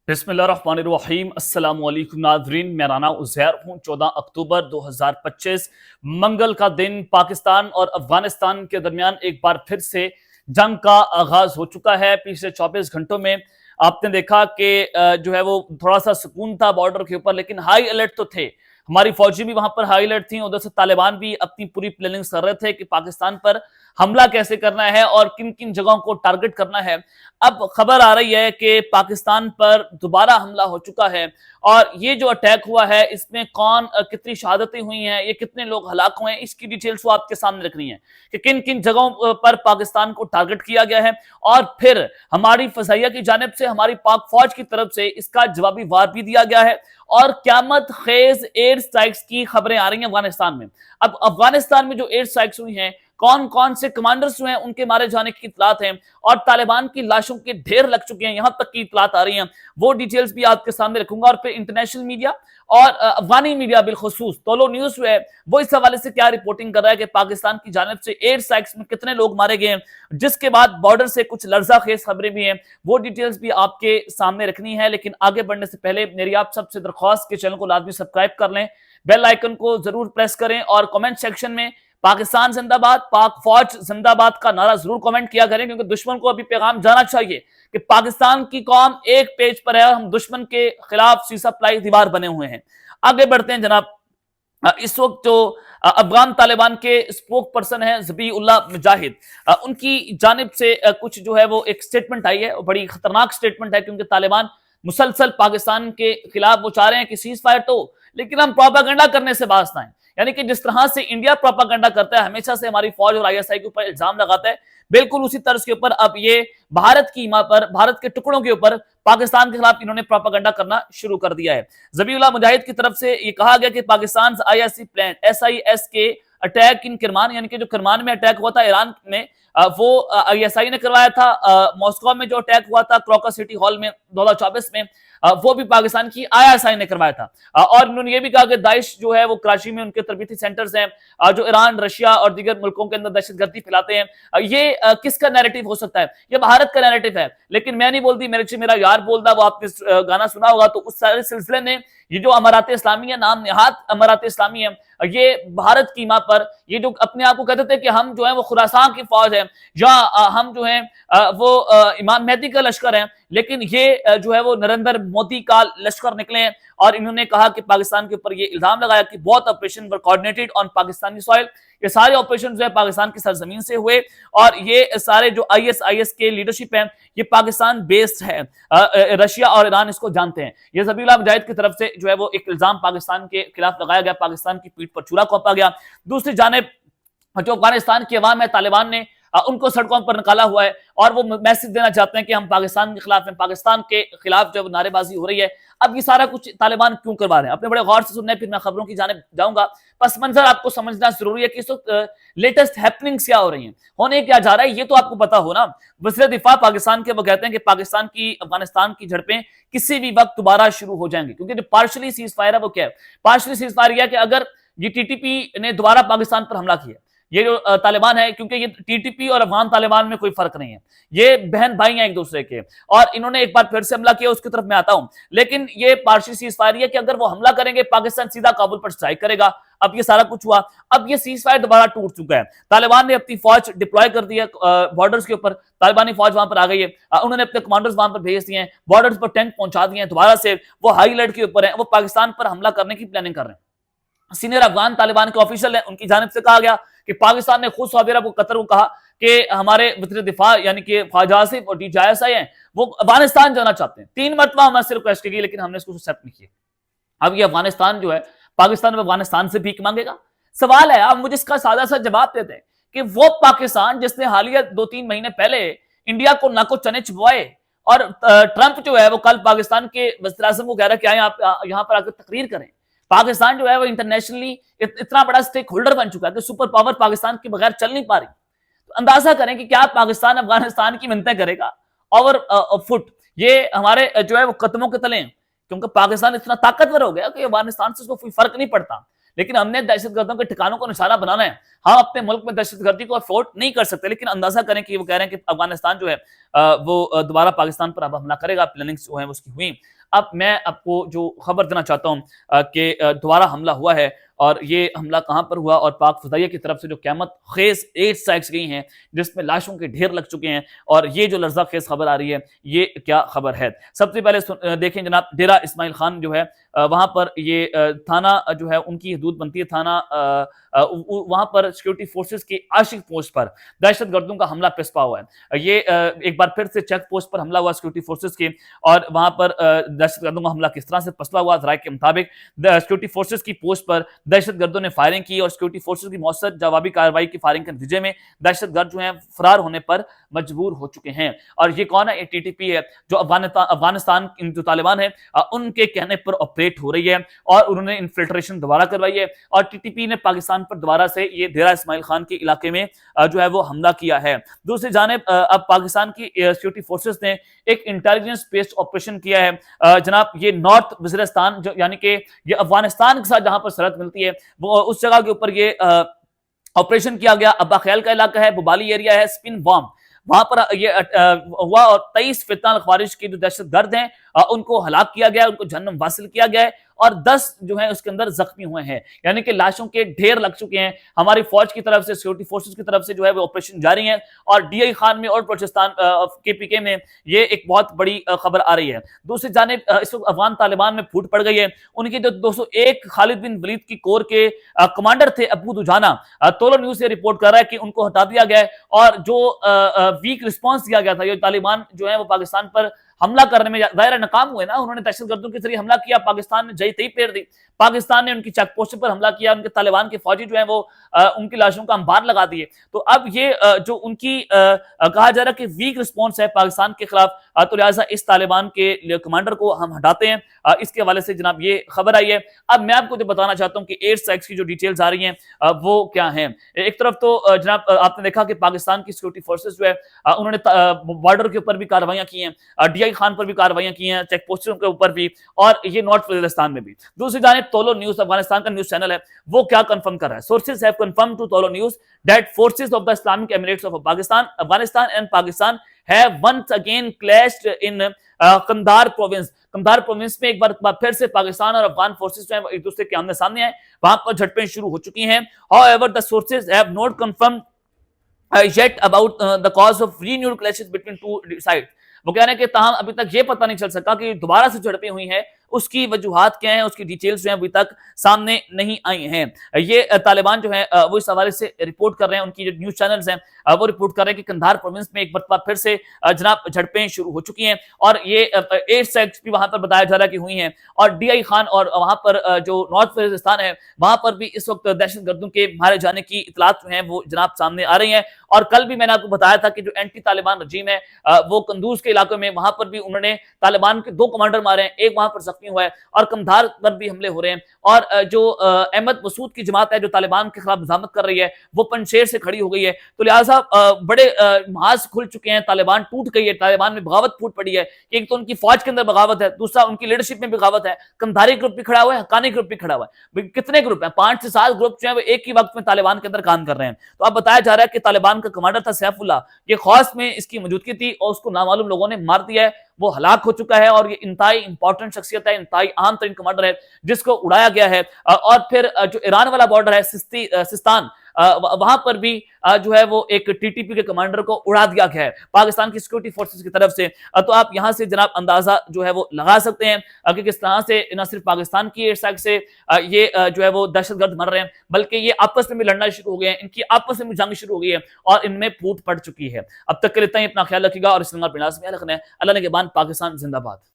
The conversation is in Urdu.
بسم اللہ الرحمن الرحیم۔ السلام علیکم ناظرین، میں رانا عزیر ہوں۔ 14 اکتوبر 2025 منگل کا دن پاکستان اور افغانستان کے درمیان ایک بار پھر سے جنگ کا آغاز ہو چکا ہے۔ پچھلے 24 گھنٹوں میں آپ نے دیکھا کہ جو ہے وہ تھوڑا سا سکون تھا بارڈر کے اوپر، لیکن ہائی الرٹ تو تھے۔ ہماری فوجی بھی وہاں پر ہائی الرٹ تھیں، ادھر سے طالبان بھی اپنی پوری پلاننگ کر رہے تھے کہ پاکستان پر حملہ کیسے کرنا ہے اور کن کن جگہوں کو ٹارگٹ کرنا ہے۔ اب خبر آ رہی ہے کہ پاکستان پر دوبارہ حملہ ہو چکا ہے، اور یہ جو اٹیک ہوا ہے اس میں کتنی شہادتیں ہوئی ہیں، یہ کتنے لوگ ہلاک ہوئے ہیں، اس کی ڈیٹیلز وہ آپ کے سامنے رکھنی ہے کہ کن کن جگہوں پر پاکستان کو ٹارگٹ کیا گیا ہے، اور پھر ہماری فضائیہ کی جانب سے، ہماری پاک فوج کی طرف سے اس کا جوابی وار بھی دیا گیا ہے، اور قیامت خیز ایئر سٹرائکس کی خبریں آ رہی ہیں افغانستان میں۔ اب افغانستان میں جو ایئر سٹرائکس ہوئی ہیں، کون کون سے کمانڈرز جو ہیں ان کے مارے جانے کی اطلاعات ہیں، اور طالبان کی لاشوں کے ڈھیر لگ چکے ہیں، یہاں تک کی اطلاعات آ رہی ہیں، وہ ڈیٹیلز بھی آپ کے سامنے رکھوں گا۔ اور پھر انٹرنیشنل میڈیا اور افغانی میڈیا بالخصوص تولو نیوز جو ہے وہ اس حوالے سے کیا رپورٹنگ کر رہا ہے کہ پاکستان کی جانب سے ایئر سٹرائکس میں کتنے لوگ مارے گئے ہیں، جس کے بعد بارڈر سے کچھ لرزہ خیز خبریں بھی ہیں، وہ ڈیٹیلز بھی آپ کے سامنے رکھنی ہے۔ لیکن آگے بڑھنے سے پہلے میری آپ سب سے درخواست کہ چینل کو لازمی سبسکرائب کر لیں، بیل آئیکن کو ضرور پریس کریں، اور کمنٹ سیکشن میں پاکستان زندہ باد، پاک فوج زندہ باد کا نعرہ ضرور کمنٹ کیا کریں، کیونکہ دشمن کو ابھی پیغام جانا چاہیے کہ پاکستان کی قوم ایک پیج پر ہے، اور ہم دشمن کے خلاف سی سپلائی دیوار بنے ہوئے ہیں۔ آگے بڑھتے ہیں جناب۔ اس وقت جو افغان طالبان کے اسپوک پرسن ہیں ذبیح اللہ مجاہد، ان کی جانب سے کچھ جو ہے وہ ایک سٹیٹمنٹ آئی ہے، بڑی خطرناک سٹیٹمنٹ ہے، کیونکہ طالبان مسلسل پاکستان کے خلاف وہ چاہ رہے ہیں کہ سیز فائر تو، لیکن ہم پروپیگنڈا کرنے سے باز نہ ہیں۔ یعنی کہ جس طرح سے انڈیا پروپیگنڈا کرتا ہے، ہمیشہ سے ہماری فوج اور آئی ایس آئی کے اوپر الزام لگاتا ہے، بالکل اسی طرز کے اوپر اب یہ بھارت کی ایما پر، بھارت کے ٹکڑوں کے اوپر پاکستان کے خلاف انہوں نے پروپیگنڈا کرنا شروع کر دیا ہے۔ ذبیح اللہ مجاہد کی طرف سے یہ کہا گیا کہ پاکستان IS کے اٹیک ان کرمان، یعنی کہ جو کرمان میں اٹیک ہوا تھا ایران میں، وہ ISI نے کروایا تھا۔ ماسکو میں جو اٹیک ہوا تھا کروکر سٹی ہال میں 2024 میں، وہ بھی پاکستان کی ISI نے کروایا تھا۔ اور انہوں نے یہ بھی کہا کہ داعش جو ہے وہ کراچی میں ان کے تربیتی سینٹرز ہیں، جو ایران، رشیا اور دیگر ملکوں کے اندر دہشت گردی پھیلاتے ہیں۔ یہ کس کا نیریٹو ہو سکتا ہے؟ یہ بھارت کا نیریٹو ہے، لیکن میں نہیں بولتی، میرا یار بولتا، وہ آپ نے گانا سنا ہوگا، تو اس سارے سلسلے میں یہ جو امارات اسلامی ہے، نام نہاد امارات اسلامی ہے، یہ بھارت کی ماں پر، یہ جو اپنے آپ کو کہتے تھے کہ ہم جو ہیں وہ خراسان کی فوج ہیں، یا ہم جو ہیں وہ امام مہدی کا لشکر ہیں، لیکن یہ جو ہے وہ نریندر مودی کا لشکر نکلے ہیں، اور انہوں نے کہا کہ پاکستان کے اوپر یہ الزام لگایا کہ بہت آپریشن ور کوارڈینیٹڈ آن پاکستانی سوائل، یہ سارے آپریشن جو ہے پاکستان کی سرزمین سے ہوئے، اور یہ سارے جو IS کے لیڈرشپ ہیں یہ پاکستان بیسڈ ہے، رشیا اور ایران اس کو جانتے ہیں۔ یہ ذبیح اللہ مجاہد کی طرف سے جو ہے وہ ایک الزام پاکستان کے خلاف لگایا گیا، پاکستان کی پیٹھ پر چھرا گھونپا گیا۔ دوسری جانب جو افغانستان کی عوام ہے، طالبان نے ان کو سڑکوں پر نکالا ہوا ہے، اور وہ میسج دینا چاہتے ہیں کہ ہم پاکستان کے خلاف ہیں، پاکستان کے خلاف جو نعرے بازی ہو رہی ہے۔ اب یہ سارا کچھ طالبان کیوں کروا رہے ہیں؟ اپنے بڑے غور سے سننا ہے، پھر میں خبروں کی جانب جاؤں گا۔ پس منظر آپ کو سمجھنا ضروری ہے کہ اس وقت لیٹسٹ ہیپننگز کیا ہو رہی ہیں، ہونے کیا جا رہا ہے، یہ تو آپ کو پتا ہو نا۔ وزیر دفاع پاکستان کے وہ کہتے ہیں کہ پاکستان کی افغانستان کی جھڑپیں کسی بھی وقت دوبارہ شروع ہو جائیں گی، کیونکہ جو پارشلی سیز فائر ہے وہ کیا ہے؟ پارشلی سیز فائر یہ ہے کہ اگر یہ TTP نے دوبارہ پاکستان پر حملہ کیا، یہ جو طالبان ہے، کیونکہ یہ TTP اور افغان طالبان میں کوئی فرق نہیں ہے، یہ بہن بھائی ہیں ایک دوسرے کے، اور انہوں نے ایک بار پھر سے حملہ کیا، اس کی طرف میں آتا ہوں، لیکن یہ پارشل سیز فائر ہے کہ اگر وہ حملہ کریں گے پاکستان سیدھا کابل پر سٹرائک کرے گا۔ اب یہ سارا کچھ ہوا، اب یہ سیز فائر دوبارہ ٹوٹ چکا ہے، طالبان نے اپنی فوج ڈپلوائے کر دی ہے بارڈرز کے اوپر، طالبانی فوج وہاں پر آ گئی ہے، انہوں نے اپنے کمانڈرز وہاں پر بھیج دیے ہیں، بارڈرز پر ٹینک پہنچا دیے ہیں، دوبارہ سے وہ ہائی الرٹ کے اوپر ہیں، وہ پاکستان پر حملہ کرنے کی پلاننگ کر رہے ہیں۔ سینئر افغان طالبان کے آفیشل ہیں، ان کی جانب سے کہا گیا کہ پاکستان نے خود سعودی عرب کو، قطر کو کہا کہ ہمارے وزیر دفاع یعنی کہ خواجہ آصف اور DJI ہیں، وہ افغانستان جانا چاہتے ہیں، 3 مرتبہ ہمیں سے ریکویسٹ کی گئی، لیکن ہم نے اس کو ایکسپٹ نہیں کیا۔ اب یہ افغانستان جو ہے، پاکستان میں افغانستان سے بھیک مانگے گا؟ سوال ہے، آپ مجھے اس کا سادہ سا جواب دیتے ہیں کہ وہ پاکستان جس نے حالیہ 2-3 مہینے پہلے انڈیا کو ناکو چنے چبوائے، اور ٹرمپ جو ہے وہ کل پاکستان کے وزیر اعظم کو کہہ رہا ہے کہ آئیں آپ یہاں پر آ کر تقریر کریں۔ پاکستان جو ہے وہ انٹرنیشنلی اتنا بڑا سٹیک ہولڈر بن چکا ہے کہ سپر پاور پاکستان کے بغیر چل نہیں پا رہی، تو اندازہ کریں کہ کیا پاکستان افغانستان کی منتیں کرے گا اوور فٹ؟ یہ ہمارے جو ہے وہ قدموں کے تلے ہیں، کیونکہ پاکستان اتنا طاقتور ہو گیا کہ افغانستان سے اس کو کوئی فرق نہیں پڑتا، لیکن ہم نے دہشت گردوں کے ٹھکانوں کو نشانہ بنانا ہے، ہم اپنے ملک میں دہشت گردی کو افورڈ نہیں کر سکتے، لیکن اندازہ کریں کہ وہ کہہ رہے ہیں کہ افغانستان جو ہے وہ دوبارہ پاکستان پر اب حملہ کرے گا، پلاننگز جو ہیں اس کی ہوئی۔ اب میں آپ کو جو خبر دینا چاہتا ہوں کہ دوبارہ حملہ ہوا ہے، اور یہ حملہ کہاں پر ہوا، اور پاک فضائیہ کی طرف سے جو قیامت خیز ایئر اسٹرائکس گئی ہیں جس میں لاشوں کے ڈھیر لگ چکے ہیں، اور یہ جو لرزہ خیز خبر آ رہی ہے یہ کیا خبر ہے؟ سب سے پہلے دیکھیں جناب، ڈیرہ اسماعیل خان جو ہے وہاں پر یہ تھانہ جو ہے ان کی حدود بنتی ہے، تھانہ وہاں پر سیکورٹی فورسز کی عاشق پوسٹ پر دہشت گردوں کا حملہ پسپا ہوا ہے۔ یہ ایک بار پھر سے چیک پوسٹ پر حملہ ہوا سیکورٹی فورسز کی، اور وہاں پر دہشت گردوں کا حملہ کس طرح سے پسپا ہوا، ذرائع کے مطابق سیکورٹی فورسز کی پوسٹ پر دہشت گردوں نے فائرنگ کی، اور سیکورٹی فورسز کی مؤثر جوابی کارروائی کی فائرنگ کے نتیجے میں دہشت گرد جو ہیں فرار ہونے پر مجبور ہو چکے ہیں۔ اور یہ کون ہے؟ ٹی ٹی پی ہے، جو افغانستان جو طالبان ہے ان کے کہنے پر آپریٹ ہو رہی ہے، اور انہوں نے انفلٹریشن دوبارہ کروائی ہے، اور ٹی ٹی پی نے پاکستان پر دوبارہ سے یہ ڈیرہ اسماعیل خان کے علاقے میں جو ہے وہ حملہ کیا ہے۔ دوسری جانب اب پاکستان کی سیکورٹی فورسز نے ایک انٹیلیجنس بیسڈ آپریشن کیا ہے جناب، یہ نارتھ وزیرستان جو یعنی کہ یہ افغانستان کے ساتھ جہاں پر سرحد ملتی ہے وہ اس جگہ کے اوپر یہ آپریشن کیا گیا۔ ابا خیال کا علاقہ ہے، ببالی ایریا ہے، سپن بام، وہاں پر یہ ہوا، اور 23 فتنہ الخوارج کی جو دہشت گرد ہیں ان کو ہلاک کیا گیا، ان کو جہنم واصل کیا گیا ہے، اور 10 جو ہیں اس کے اندر زخمی ہوئے ہیں، یعنی کہ لاشوں کے ڈھیر لگ چکے ہیں۔ ہماری فوج کی طرف سے، سیکورٹی فورسز کی طرف سے جو ہے وہ آپریشن جاری ہے، اور ڈی آئی خان میں اور بلوچستان کے پی کے میں یہ ایک بہت بڑی خبر آ رہی ہے۔ دوسری جانب اس وقت افغان طالبان میں پھوٹ پڑ گئی ہے، ان کے جو 201 خالد بن ولید کی کور کے کمانڈر تھے ابو دجانہ، تولو نیوز سے رپورٹ کر رہا ہے کہ ان کو ہٹا دیا گیا ہے، اور جو ویک رسپانس دیا گیا تھا، یہ طالبان جو ہیں وہ پاکستان پر حملہ کرنے میں ظاہر ناکام ہوئے نا، انہوں نے دہشت گردوں کے ذریعے حملہ کیا، پاکستان نے جئی تئی پھیر دی، پاکستان نے ان کی چیک پوسٹ پر حملہ کیا، ان کے طالبان کے فوجی جو ہیں وہ ان کی لاشوں کا انبار لگا دیے۔ تو اب یہ جو ان کی کہا جا رہا ہے کہ ویک رسپانس ہے پاکستان کے خلاف، تو لہٰذا اس طالبان کے کمانڈر کو ہم ہٹاتے ہیں، اس کے حوالے سے جناب یہ خبر آئی ہے۔ اب میں آپ کو جو بتانا چاہتا ہوں کہ ایئر اسٹرائکس کی جو ڈیٹیلز آ رہی ہیں وہ کیا ہیں۔ ایک طرف تو جناب آپ نے دیکھا کہ پاکستان کی سیکورٹی فورسز جو ہے انہوں نے بارڈر کے اوپر بھی کارروائیاں کی ہیں، ڈی آئی خان پر بھی کارروائیاں کی ہیں، چیک پوسٹوں کے اوپر بھی، اور یہ نارتھ وزیرستان میں بھی۔ دوسری جانب تولو نیوز، افغانستان کا نیوز چینل ہے، وہ کیا کنفرم کر رہا ہے؟ Sources have confirm to Tolo news that forces of the Islamic Emirates of Pakistan, Afghanistan and Pakistan have once again clashed in Kandahar province. Kandahar province میں ایک بار پھر سے پاکستان اور افغان فورسز جو ہیں ایک دوسرے کے آمنے سامنے ہیں، وہاں پر جھڑپیں شروع ہو چکی ہیں۔ however the sources have not confirmed yet about the cause of renewed clashes between two sides۔ وہ کہہ رہے ہیں کہ تاہم ابھی تک یہ پتہ نہیں چل سکا کہ دوبارہ سے جھڑپیں ہوئی ہیں، اس کی وجوہات کیا ہیں، اس کی ڈیٹیلز جو ہیں ابھی تک سامنے نہیں آئی ہیں۔ یہ طالبان جو ہیں وہ اس حوالے سے رپورٹ کر رہے ہیں، ان کی جو نیوز چینلز ہیں وہ رپورٹ کر رہے ہیں کہ قندھار پروونس میں ایک مرتبہ پھر سے جناب جھڑپیں شروع ہو چکی ہیں، اور یہ ایئر اسٹرائکس بھی وہاں پر بتایا جا رہا ہے کہ ہوئی ہیں، اور ڈی آئی خان اور وہاں پر جو نارتھ وزیرستان ہے وہاں پر بھی اس وقت دہشت گردوں کے مارے جانے کی اطلاعات جو ہیں وہ جناب سامنے آ رہی ہیں۔ اور کل بھی میں نے آپ کو بتایا تھا کہ جو اینٹی طالبان رجیم ہے وہ قندوز کے علاقے میں، وہاں پر بھی انہوں نے طالبان کے 2 کمانڈر مارے ہیں، ایک وہاں پر زخمی ہوا ہے، اور قندھار پر بھی حملے ہو رہے ہیں۔ اور جو احمد مسعود کی جماعت ہے جو طالبان کے خلاف مزاحمت کر رہی ہے وہ پنشیر سے کھڑی ہو گئی ہے، تو لہٰذا بڑے محاذ کھل چکے ہیں، طالبان ٹوٹ گئی ہے، طالبان میں بغاوت پھوٹ پڑی ہے۔ ایک تو ان کی فوج کے اندر بغاوت ہے، دوسرا ان کی لیڈرشپ میں بغاوت ہے، قندھاری گروپ بھی کھڑا ہوا ہے، حقانی گروپ بھی کھڑا ہوا ہے۔ کتنے گروپ ہیں؟ 5 سے 7 گروپ جو ہیں وہ ایک ہی وقت میں طالبان کے اندر کام کر رہے ہیں۔ تو اب بتایا جا رہا ہے کہ طالبان کا کمانڈر تھا سیف اللہ، یہ خوص میں اس کی موجودگی تھی، اور اس کو نامعلوم لوگوں نے مار دیا ہے، وہ ہلاک ہو چکا ہے، اور یہ انتہائی امپورٹنٹ شخصیت ہے، انتہائی اہم ترین کمانڈر ہے جس کو اڑایا گیا ہے۔ اور پھر جو ایران والا بارڈر ہے سستان، وہاں پر بھی جو ہے وہ ایک ٹی ٹی پی کے کمانڈر کو اڑا دیا گیا ہے پاکستان کی سیکورٹی فورسز کی طرف سے۔ تو آپ یہاں سے جناب اندازہ جو ہے وہ لگا سکتے ہیں کہ کس طرح سے نہ صرف پاکستان کی ایئر اسٹرائک سے یہ جو ہے وہ دہشت گرد مر رہے ہیں، بلکہ یہ آپس میں بھی لڑنا شروع ہو گئے ہیں، ان کی آپس میں بھی جنگ شروع ہو گئی ہے، اور ان میں پھوٹ پڑ چکی ہے۔ اب تک کے لیے اتنا ہی، اپنا خیال رکھیے گا، اور اس میں رکھنا ہے۔ اللہ نگہبان، پاکستان زندہ باد۔